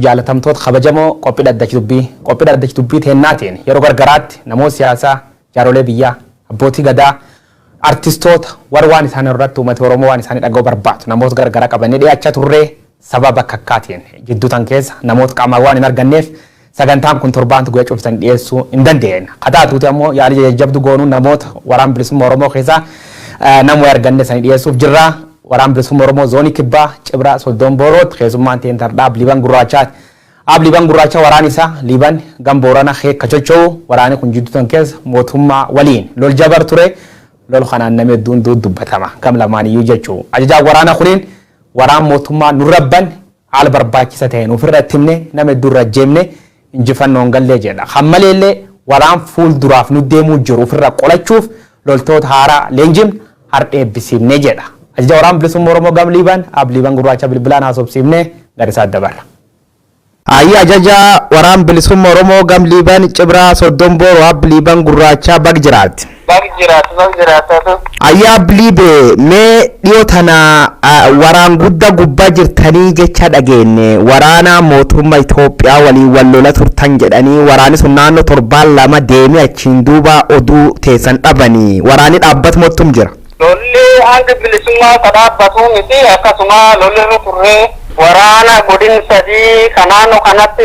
jaalatamtoot kabajamoo qophii dhaddachi dubbii teennaatiin yeroo gargaraatti namoota siyaasaa jaarolee biyyaa abbootii gadaa artistoota waan isaan irratti uummata Oromoo waan isaan dhaga'uu barbaadu namoota gargaraa qabannee dhiyaachaa turree sababa kakkaatiin jidduu tan keessa namoota qaamaan waan hin arganneef sagantaan kun torbaantu guyyaa cuftan dhiyeessuu hin dandeenye. Kataatuuti ammoo yaalii jajjabdu goonuun namoota waraan bilisummaa Oromoo keessaa namoota arganne san dhiyeessuuf jirra. Waraan bilisummaa Oromoo zoonii kibbaa Cibraa Soddon Booroot keessummaan ta'een tardhaab Liiban Gurraachaati. Liiban Gurraacha waraan isaa Liiban Gamboorana Heekka Chochoo waraanni kun jidduu tan keessa mootummaa waliin lol jabar ture lol kanaan namni hedduun dubbatama gam lamaaniyyuu jechuu. Ajajaan waraana kuniin waraan mootummaa nurrabban haala barbaachisa ta'een ofirratti himne nama hedduu irra jeemne injifannoon gallee jedha. Hammaleellee waraan fuulduraaf nu deemuu jiru ofirra qolachuuf loltoota haaraa leenjin hardhee eebbisiifne jedha. Ajajaa waraan bilisummaa Oromoo gam Liiban Liiban Gurraacha bilbilaan haasofsiifne garisaa dabarra. Ajajaa waraan bilisummaa Oromoo gam Liiban Cibraa Soddon Booroo Liiban Gurraacha Bagjiraat. Bliibe mee dhiyoo tana waraan guddaa gubbaa jirtanii jecha dhageenye waraana mootummaa Itoophiyaa waliin wal lola turtan jedhanii waraanni sun naannoo torbaan lama deemee achiin duuba oduu teessan dhabanii waraanni dhaabbatu mottum jira. Lolli hanga bilisummaa dhaabbatu miti akkasuma lolli turree waraana godin sadii kanaanoo kanatti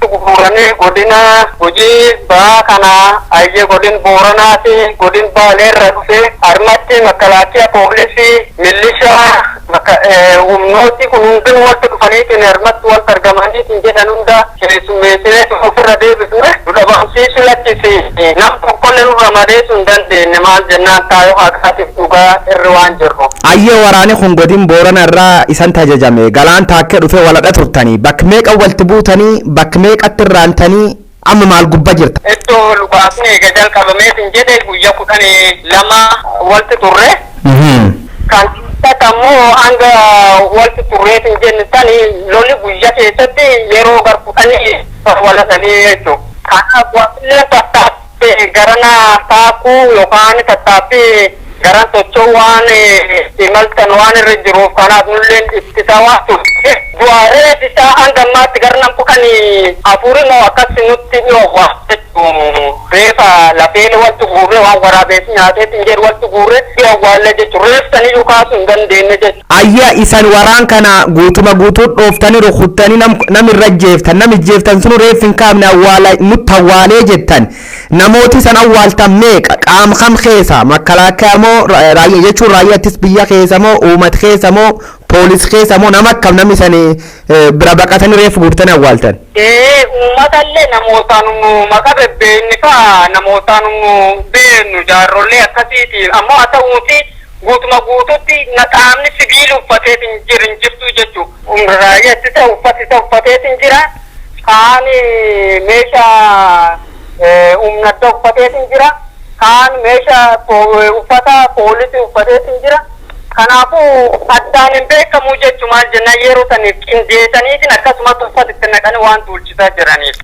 gurguranii godina Gujii baa kana ayyee godin Booranaati godin Baaleerra dhufe harmatti makalaakiya poolisii milishaa humnooti kun hundin walitti dhufaniitiin harmatti walitti argamaniitiin jedhan hunda keessummeessinee ofirra deebisne nu dhabamsiisu lakkisi nam tokkollee nu ramadeessu hin dandeenye maal jennaan taayoo haqaatiif dhugaa irri waan jirru. Ayyee waraanni kun godin Boorana irraa isan tajajame galaan taakkee dhufee waladha turtanii bakka meeqa walitti buutanii bakka meeqatti irraantanii amma maal gubbaa jirta? Iddoo lubaasni eega jalqabameetiin jedhe guyyaa 12 walitti turre. Kan ammoo hanga walitti turreetiin jenne tani lolli guyyaa keessatti yeroo gar 10 waladhanii jechuudha. Kanaaf waanillee tattaaffii garana taakuu yookaan tattaaffii garan sochoo waan imaltan waan irra jiruuf kanaaf nulleen ittisaa waan turte du'aalee isaa hanga ammaatti garnan kudhanii afurii moo akkasi nutti dhiyoo reefa lafeen walti guurre waan waraabeessi nyaateetiin jedhu walti guurre dhiyoo waallee jechuun reeftanii dhukaasuu hin dandeenye jechuudha. Ayyaa isan waraan kana guutuma guutuu dhooftanii rukuttanii namirra jeeftan namijjeeftan sunu reef hin kaafne awwaala nutti awwaalee jettan namooti san awwaaltan meeqa qaama kam keessa makalaakaa moo raayyaa jechuun raayyaattis biyya keessa moo uummata keessa moo poolis keessa moo nama akkam namni san bira baqatanii reef guurtanii awwaaltan. Uummatallee namootaan maqaa bebbeenni faa namootaan beenu jaarollee akkasiiti ammoo haa ta'uuti guutuma guututti qaamni sibiila uffateetiin jirtu jechuudha. Raayyaatti ta'e uffateetiin jira kaan meeshaa humna adda uffateetiin jira kaan meeshaa uffata poolisii uffateetiin jira. Kanaafuu addaan hin beekamu jechuun maal jenna yeroo saniif qindeessaniitiin akkasumas uffatitti naqanii waan tuulchisaa jiraniif.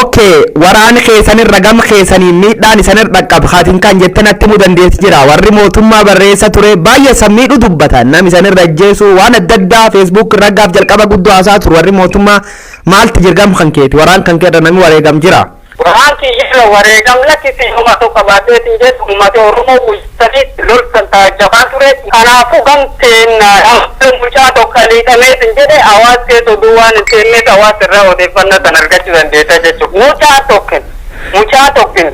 Okay, waraana keessanirra gama keessanii miidhaan isanirra dhaqqab haatiin kan jettan atti himuu dandeessi jira. Warri mootummaa barreessa ture baay'ee sammiidhu dubbatan nam isanirra ajjeesu waan adda addaa Facebook irra gaaf jalqaba guddoo haasaa turu warri mootummaa maalti jirgam kan keeti waraan kan keerra namni wareegam jira. Waan kiyya wareegam lakkisi uummata qabaateetiin jedhu uummata Oromoo guuttanii loltan taajjabaa ture. Kanaafuu gamteen mucaa tokko liqameetiin jedhe hawaasa keessa oduu waan hin seenneef hawaasa irraa odeeffannoo kan argachuu dandeessa jechuudha. Mucaa tokkin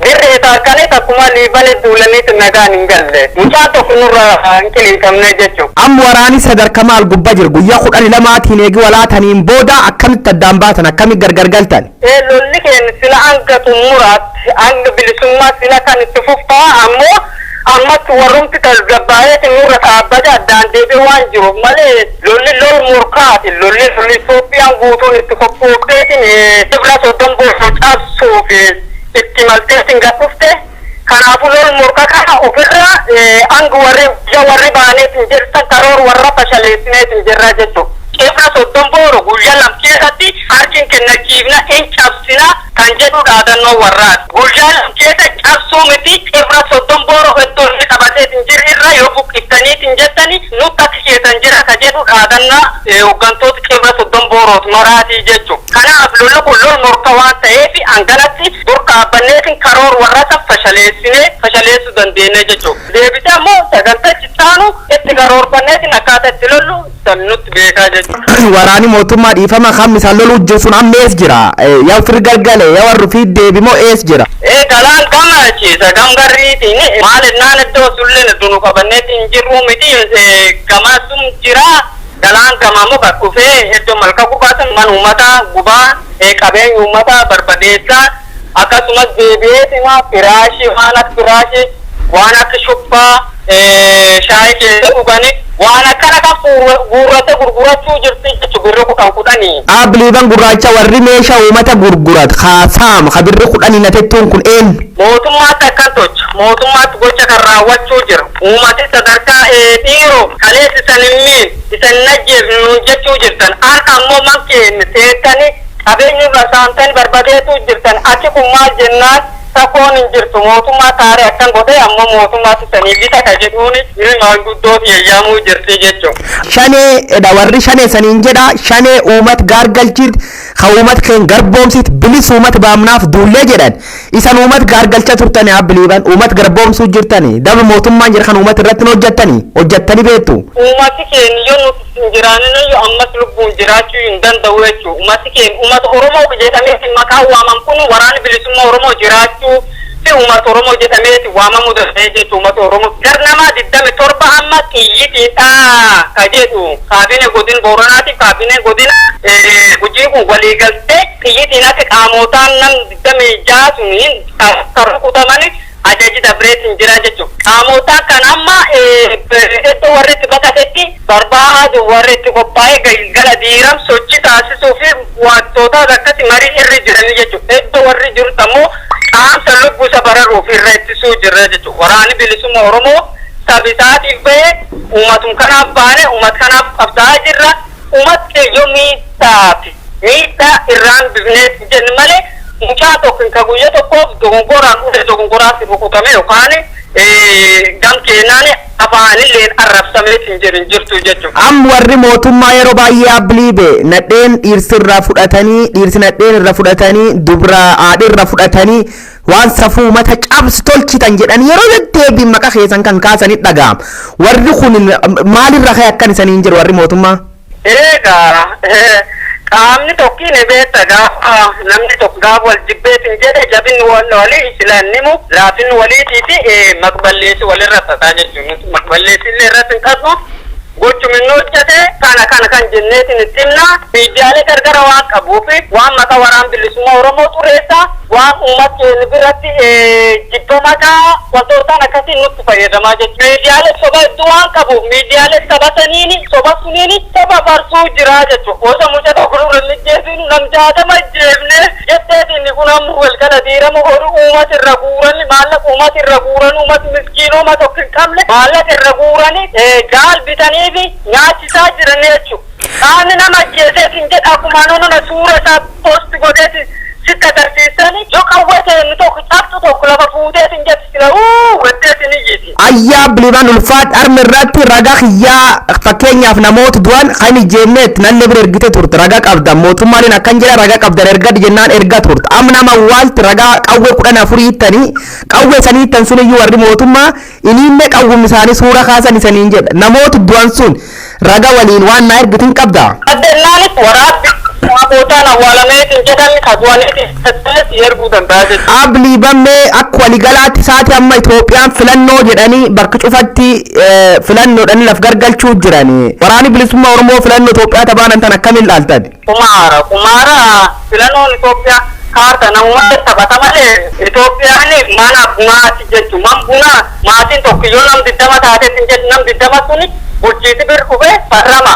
dirree taakkanee takkuma liibanii duulaniitti nagaan hin galle. Mucaa tokko nurra hin qiliiqamne jechuudha. Amma waraani sadarkaa maal gubbaa jiru guyyaa 12 eegi walaataniin booda akkamitti addaan baatan akkamitti gargar galtan? Lolli keenya sila hanga xumuraatti hanga bilisummaa sila kan itti fufaa ammoo ammatti warrumti tasgabbaa'eeti nurra dhaabbata addaan deebi'ee waan jiruuf malee lolli lol murkaati lolli Itoophiyaan guutuun itti qophoofteetiin Cibraa Soddon Booroo cabsuuf itti malteetiin gadhufte kanaafuu lol murka kana ofirra hanga warri baaneetiin jirtan karoor warra fashaleessineetiin jirra jechuudha. Cibraa Soddon Booroo guyyaa lama keessatti harkiin kennachiifna hin cabsina kan jedhu dhaadannoo warraati. Guyyaa lama keessa cabsuu miti Cibraa Soddon Booroo iddoo inni qabateetiin jirrirra yoo buqqistaniitiin jettanii nutti akka keessan jira ka jedhu dhaadannaa hooggantoota Cibraa Soddon Booroo warroot maraatii jechuudha. Kanaaf lolli kun lol morka waan ta'eef hangalatti dur dhaabbanneetiin karoor warra san fashaleessuu dandeenya jechuudha. Deebitee ammoo sagantaa cittaanu itti karoorfanneetiin akkaataa itti lollu san nutti beekaa jechuudha. Waraani mootummaa dhiifama kan misaan loluu jiru amma ees jira. Yaa ofirra galgale yaa warri fi deebimoo ees jira. Galaan gammachiisa gamgarriitiin maal innaan iddoo sulleen dunu qabanneetiin jirru miti gamaasum jira. Galaan gamamu dhufee iddoo malka gubaatan man uummataa gubaa qabeenya uummataa barbadeessaa akkasumas deebi'eetima firaashii waan akka firaashii waan akka shubbaa shaayii keessa dhuganii waan akkana kan guurrate gurgurachuu jirti jechuudha birri kudhanii. Abiliiban gurraacha warri meeshaa uummata gurgurat haasaam ka birri kudhanii natettuun kun eenyu? Mootummaatti akkan tocha mootummaatti gocha kan raawwachuu jira uummati sadarkaa dhiiroo kalees isan himmiin isan najjeefnu jechuu jirtan harka ammoo mankeenne seettanii qabeenyi irra saamtanii barbadeetuu jirtan achi kun maal jennaan sakoon hin jirtu mootummaa taaree akkan godhe ammoo mootummaatti sanii bita ka jedhuuni ilmaan guddooti eeyyaamuu jirti jechuudha. Shanee warri shanee saniin jedha shanee uumat gaargalchiit ka uumat keen garboomsiit bilis uumat baamnaaf duullee jedhan isan uumat gaargalcha turtanii abiliiban uumat garboomsuu jirtanii daba mootummaan jira kan uumat irratti hojjattanii beektu. Uummati keenya yoo nuti hin jiraanin ammas lubbuun jiraachuu hin danda'u jechuudha. Uummati keenya uummata Oromoo jedhamee maqaa waaman kun waraana bilisummaa Oromoo jiraachuu fi uummata Oromoo jedhameeti waamamuu danda'e jechuudha. Uummata Oromoo garnama 27 amma xiyyiitiidha ka jedhu kaabine godina Booranaatiif kaabine godina Gujii kun waliigaltee xiyyiitiin akka qaamotaan nam 26 suniin rukutamanii ajaji dabreetiin jira jechuudha. Qaamotaan kan amma iddoo warri itti baqatetti barbaadu warri itti qophaa'ee galgala diiram sochii taasisuu fi wantoota akkasii marii irra jiranii jechuudha. Iddoo warri jiru ammoo qaamsa lubbuu isa bararuuf irra ittisuu jirra jechuudha. Waraanni bilisummaa Oromoo sabisaatiif bahee uummatum kanaaf baane uummata kanaaf qabsaa'aa jirra. Uummata keeyyoo miidhaa irraan bifneet jennu malee mucaa tokko ka guyyaa tokkoof dogongoraan rukutame yookaan gam keenyaan afaanilleen arrabsameetiin jirtu jechuudha. Warri mootummaa yeroo baay'ee abiliibe nadheen dhiirsi nadheen irra fudhatanii dubra haadhi irra fudhatanii waan safuu uummata cabsu tolchitan jedhan yeroo deddeebiin maqaa keessan kan kaasanii dhaga'ama. Warri kun maalirra ka'e akkan isaniin jiru warri mootummaa? Qaamni tokkiin beekta gaafa namni tokko gaafa wal jibbeetiin jedhe jabinni walii isilaannimu laafinni waliitii fi maqballeessi walirra tataa jechuudha. Maqballeessi illee irratti hin qabnu gochuminni hojjate kana kan jenneetiin itti himna miidiyaalee gargara waan qabuuf waan maqaa waraana bilisummaa Oromoo xureessa waan uummata keenya biratti jibba maqaa wantoota akkasii nutti fayyadamaa jechuudha. Miidiyaalee soba hedduu waan qabuuf miidiyaalee soba suniini soba barsuu jira jechuudha. Gosa mucaa tokko irra mijjeesinu namjaatama jeefne jetteetiin kun ammoo walgala diirama horii uummata irra guurani maallaqa uummata irra guuran uummata miskiinoma tokko hin qabne maallaqa irra guurani gaal bitanii fi nyaachisaa jiran jechuudha. Qaamni nama ajjeeseetiin jedha akkuma nama suura isaa poosti godheetiin sitti agarsiisanii yoo qawwee tokko cabsu tokko lafa fuuteetiin jettu sila weddeetiin iyyiti. Ayyaa biliibaan ulfaat armi irratti ragaa xiyyaa fakkeenyaaf namoota du'an kan ijeenneet nallee bira ergite turte ragaa qabda mootummaanin akkan jedha ragaa qabdan erga jennaan erga turte amma nama waalti ragaa qawwee 14 hiittanii qawwee sanii hiittan sun iyyuu warri mootummaa iniinne qawwum isaanii suura kaasan isaniin jedha namoota du'an sun ragaa waliin waan naa ergitin qabda. Addeenaanis waraabbi Maamotaan awwaalameetiin jedhamni kaasuwaniitiin erguu danda'a jechuudha. Abiliibammee akka waliigalaatti isaati amma Itoophiyaan filannoo jedhanii bakka cufatti filannoodhaan laf gargalchuu jiranii. Waraanni bilisummaa Oromoo filannoo Itoophiyaa tabaanan tan akkamiin ilaaltan? Kumaara filannoon Itoophiyaa kaarta namummaa taphata malee Itoophiyaan mana bunaati jechuudha. Man bunaa maatiin tokko yoo nam 20 taateetiin jedhu nam 20 suni bulchiinsi bir dhufee farrama.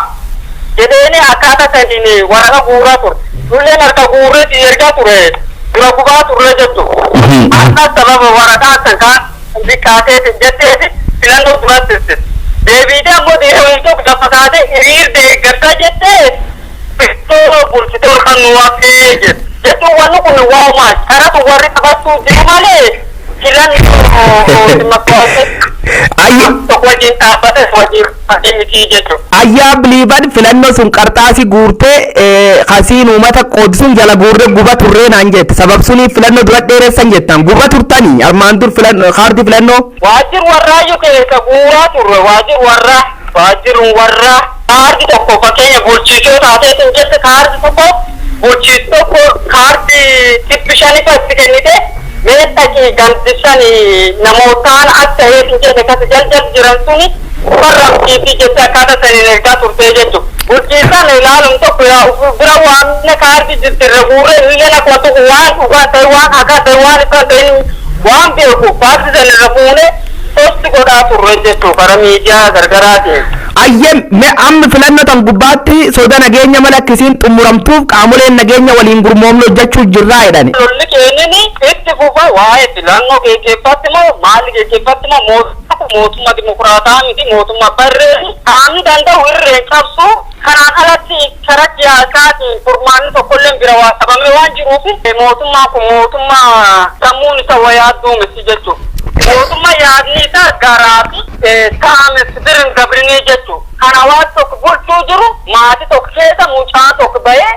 Jedheeni akkaataa saniin warra guuraa ture. Tulleen harka guurreetii ergaa ture. Dura gubaa turre jechuudha. Akka sababa waraqaa kan kaan biqaateetiin jetteeti filannoo duratti deebiidee ammoo deemuun tokko lafa taatee hiriir deeggarsaa jettee bittoo bulchitoo kan nu waffee jedhu. Jechuun wanni kun waa'umaa karatu warri taphachuu jiru malee filannoo tokko wajjin dhaabbate wajjin miti jechuudha. Ayyaa biliiban filannoo sun qarxaasii guurtee kasiin uummata qoodisuun jala guurree guba turree naan jette sabab suniif filannoo dura dheeressan jettan guba turtanii armaan dur kaartii filannoo. Waajjirri warraayyuu keessa guuraa turre waajjirri warraa kaartii tokko fakkeenya bulchiisoo taateetiin jette kaartii tokko bulchiis tokko kaartii dhibbi shanii fasti kennite meeshaalee gandisanii namootaan akka ta'eetiin jette kasi jaljal jiran suni barramsiifi jette akkaataa saniin ergaa turtee jechuudha. Bulchiisaan ilaaluun tokko yaa bira waan kaartii jirtirra guuree illee nakwatu waan dhugaa ta'e waan hakaa ta'e waan isaa ta'e waan beeku kaartii sanirra fuunee posti godhaa turre jechuudha karaa miidiyaa gargaraatiin. Ayyee mee amma filannoo tan gubbaatti soda nageenya mala akkasiin xumuramtuuf qaamoleen nageenya waliin gurmoomni hojjechuu jirraa jedhani. Lolli keenyani itti fufa waa'ee filannoo geggeeffatti moo maali geggeeffatti moo mootummaa dimokiraataa miti mootummaa barree qaamni danda'u irree cabsu kanaan alatti karaa siyaasaatiin furmaanni tokkolleen bira waa qabamee waan jiruuf mootummaa kun mootummaa sammuun isa wayaadduu miti jechuudha. Mootummaa yaadni isaa garaati taa'ame sibirin gabrinii jechuudha. Kana waan tokko bulchuu jiru maatii tokko keessa mucaa tokko bahee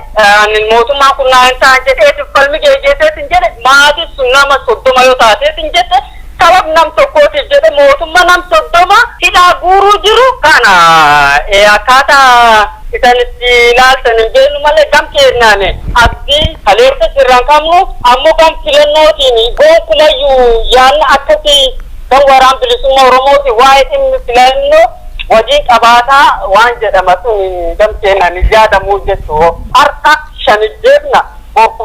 mootummaa kun naan ta'an jedheetiif falmi geggeesseetiin jedhe maatii sun nama 30 yoo taateetiin jedhe sabab nam tokkootiif jedhe mootummaa nam 30 hidhaa guuruu jiru kana akkaataa isanitti ilaaltan hin beeknu malee gam kennaane abdii kaleessa sirraan qabnu ammoo gam filannootiin gonkumayyuu yaanna akkasii kan waraan bilisummaa oromooti waa'ee dhimmi filannoo wajii qabaataa waan jedhama sun gam kennaan yaadamuu jechuu harka shanijjeefna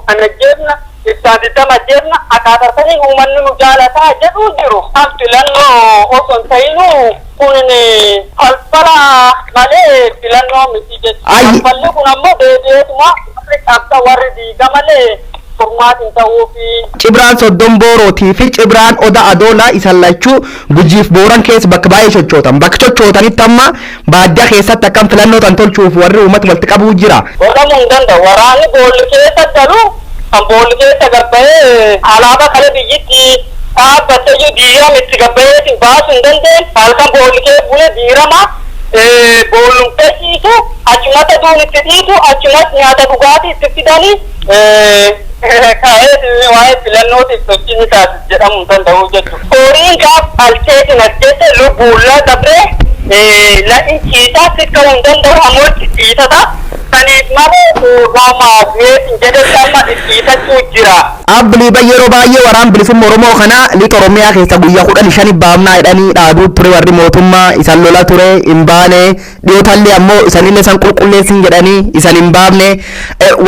kana jeefna ibsaan 20 jeefna akkaataa sanii uummanni nu jaalataa jedhuu jiru kan filannoo osoo hin ta'inuu kun falfala malee filannoo miti jechuudha. Falfalli kun ammoo deebi'eetuma qabda warri diiga malee furmaatiin ta'uufi. Cibraan Soddon Boorootii fi Cibraan Oda Adoolaa isan lachuu Gujiif Booran keessa bakka baay'ee sochootan. Bakka sochootanitti amma baadiyyaa keessatti akkam filannoo tan tolchuuf warri uummata walitti qabuu jira. Godhamuu hin danda'u. Waraanni boolli keessa galu kan boolli keessa gabba'ee alaabaa kala biyyitti dhaabbattee jiru diirama itti gabbayeetiin baasuu hin dandeenye halkan boolli kee bule diirama boolumtee dhiitu achumatti duun itti dhiitu achumatti nyaata dhugaatii itti fidanii kaa'ee waa'ee filannootiif sochii ni taasisu jedhamuu hin danda'u jechuudha. Horiin gaaf alcheetiin ajjeesse lubbuullaa dabree la'in ciisaa sikka'uu hin danda'u ammoo itti ciisata. Kaniif malee gaamaaf jedhee amma dhiitachuu jira. Abbiliiba yeroo baay'ee waraan bilisummaa Oromoo kana lixa Oromiyaa keessa guyyaa 15 baafnaa jedhanii dhaabuu ture warri mootummaa isan lola ture hin baane dhiyootallee ammoo isanillee isan qulqulleessin jedhanii isan hin baafne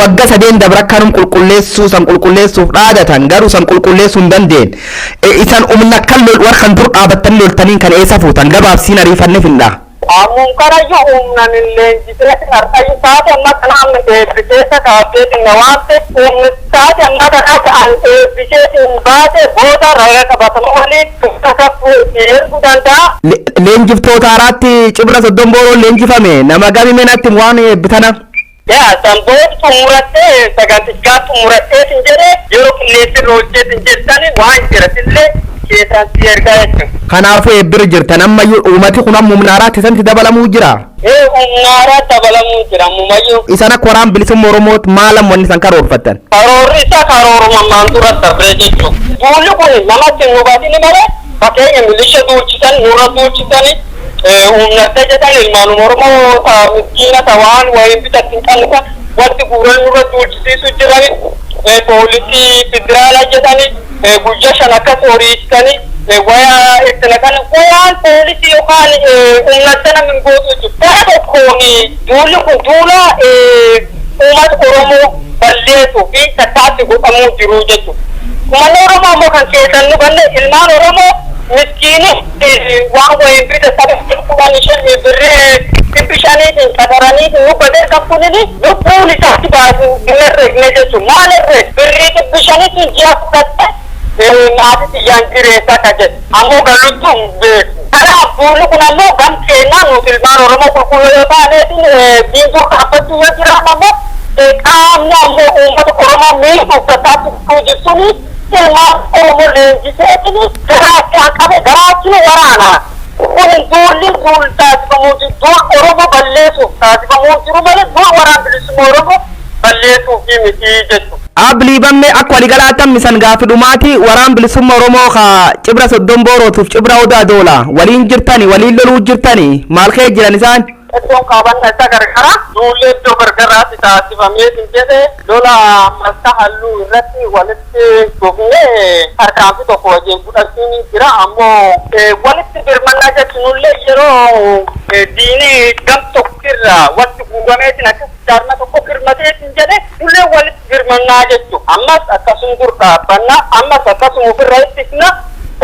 wagga 3 dabra akkanum qulqulleessuu san qulqulleessuuf dhaadatan garuu san qulqulleessuu hin dandeenye isan umna kan lol war kan dur dhaabattanii loltaniin kan eessa fuutan gabaabsiin ariifanne finna. Amun karayu umnan leenjisee arkayu saate amma kanaan biseesa kaafeetiin nawaante saate amma kanaan biseetiin baate booda ragaa qabatama waliin tukkasafuu erguu danda'a. Leenjiftoota haraatti Cibra Soddon Booroo leenjifame nama gamime natti waan bitana. Yaa sanbooti xumurattee sagantichaa xumuratteetiin jedhee yeroo qilleensirra hojjeetiin jettanii waan jiratillee keessaan si ergaa jechuudha. Kanaafuu eebbirri jirtan ammayyuu uummati kun amma humnaaraatti isanti dabalamuu jira. Humnaaraatti dabalamuu jira ammayyuu. Isan akka waraan bilisummaa Oromooti maalan wanni isan karoorfattan? Karoorri isaa karooruma maantura darbee jechuudha. Duulli kun namatti hin hubatini malee fakkeenya milisha duulchisan nurra duulchisanii humnattee jedhan ilmaan Oromoo miskiina tawaan wayiin bitatti hin qabne wanti guuran nurra duulchisiisu jirani poolisii federaalaa jedhani guyyaa 5 akkas horiisanii waya itti kan wayaan poolisii yookaan humnattee namni gootu jechuudha. Tokkoon duulli kun duula uummata Oromoo balleessuu fi tattaaffi godhamuu jiru jechuudha. Uummanni Oromoo ammoo kan keessan nu ganne ilmaan Oromoo miskiini waan wayiin bita sababa 15 birrii bishaniitiin qataraniitiin nu badee kan kunini lubbuun isaatti baasu hin jechuudha. Maal birrii bishaniitiin ji'a fudhatte maatii xiyyaan jireessaa ka jedhu ammoo galuttuu hin beeku. Kanaaf duulli kun ammoo gam keenyaa nuti ilmaan Oromoo qulqulluu yoo taaneetiin diingoo dhaabbachuu yoo jiran ammoo qaamni ammoo uummata Oromoo miidhuuf tattaafachuu jirtuni ilmaan Oromoo leenjiseetiin garaachaa qabe garaachina waraanaa kun duul taasifamu duul Oromoo balleessuuf taasifamu jiru malee duul waraana bilisummaa Oromoo balleessuuf miti jechuudha. Abli bamme akka waliigalaatti misan gaafi dhumaati waraan bilisummaa Oromoo ka cibra soddon boorootuuf cibra odaa doola waliin jirtani waliin loluu jirtani maal kee jiran isaan Eddoon qabanna isa gargara duullee iddoo gargaraatti taasifamee jedhe lola masta halluu irratti walitti dhufnee harkaanfi tokko wajjin fudhachuun jira ammoo walitti birmannaa jechuunillee yeroo diinii gam tokkirra walitti guurameetiin akka jaarma tokko birmateetiin jedhe dullee walitti birmannaa jechuun ammas akkasuma gurgaabbannaa ammas akkasuma ofirra ittisna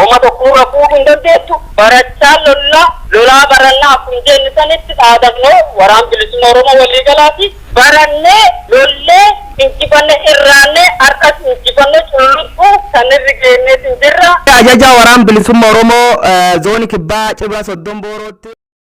Oma tokkurra fuudhuun dandeettu barachaa lolaa barannaa kun jenni sanitti dhaadannoo waraan bilisummaa Oromoo waliigalaati barannee lollee injifanne irraannee har'as injifanne culluqquu sanirri geenneetiin jirra. Ajaja waraan bilisummaa Oromoo zoonii kibbaa cibra soddon boorootti.